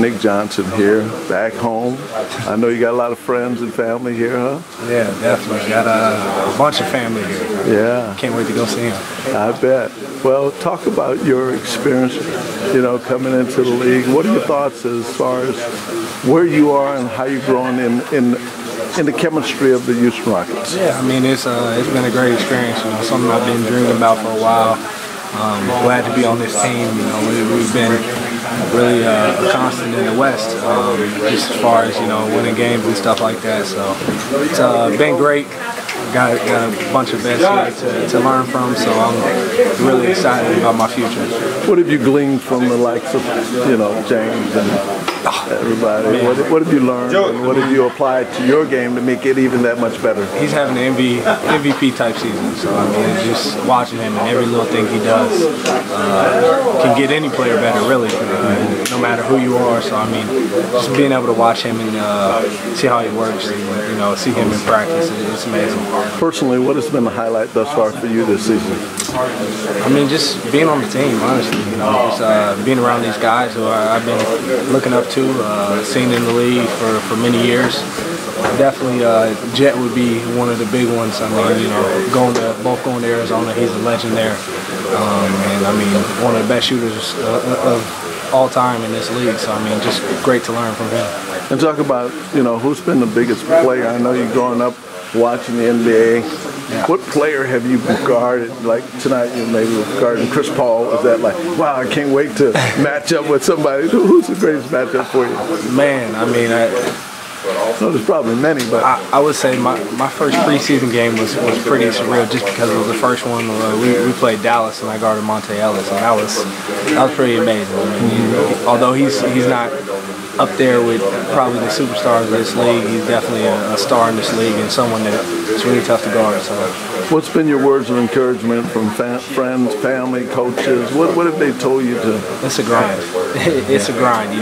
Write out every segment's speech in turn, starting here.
Nick Johnson here, back home. I know you got a lot of friends and family here, huh? Yeah, definitely. Got a bunch of family here. Yeah. Can't wait to go see him. I bet. Well, talk about your experience, coming into the league. What are your thoughts as far as where you are and how you're growing in the chemistry of the Houston Rockets? Yeah, I mean, it's been a great experience. Something I've been dreaming about for a while. Glad to be on this team. We've been really a constant in the West, just as far as winning games and stuff like that. So it's been great. Got a bunch of vets here to learn from, so I'm really excited about my future. What have you gleaned from the likes of James and everybody? What have you learned, and what have you applied to your game to make it even that much better? He's having an MVP type season, so I mean, just watching him and every little thing he does can get any player better, really, no matter who you are. So I mean, just being able to watch him and see how he works, and see him in practice, it's amazing. Personally, what has been the highlight thus far for you this season? I mean, just being on the team, honestly. Just being around these guys who I've been looking up to, seen in the league for many years. Definitely, Jet would be one of the big ones. I mean, both going to Arizona, he's a legend there, and I mean, one of the best shooters of all time in this league. So I mean, just great to learn from him. And talk about who's been the biggest player. I know you're growing up watching the NBA. Yeah. What player have you guarded? Like tonight, you maybe guarding Chris Paul. Is that like, wow, I can't wait to match up with somebody? Who's the greatest matchup for you? Man, I mean, there's probably many, but I would say my first preseason game was pretty surreal, just because it was the first one. We played Dallas, and I guarded Monte Ellis, and that was pretty amazing. I mean, although he's not up there with probably the superstars of this league, he's definitely a star in this league and someone that's really tough to guard. So, what's been your words of encouragement from friends, family, coaches? What have they told you to? It's a grind. It's a grind.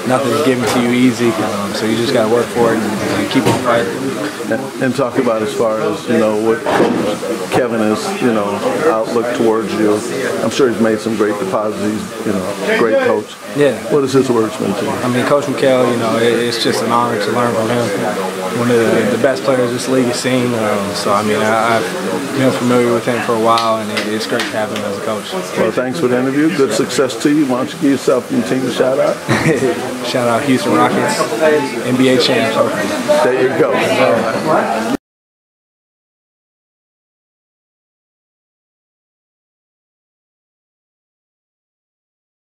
Nothing's given to you easy, so you just got to work for it and keep on fighting. And talk about as far as what Coach Kevin is, outlook towards you. I'm sure he's made some great deposits. He's, great coach. Yeah. What has his words been to you? I mean, Coach McHale, it's just an honor to learn from him. One of the best players this league has seen. So I mean, I've been familiar with him for a while, and it's great to have him as a coach. Well, thanks for the interview. Good success to you. Why don't you give yourself and your team a shout out? Shout out Houston Rockets, NBA champs. There you go.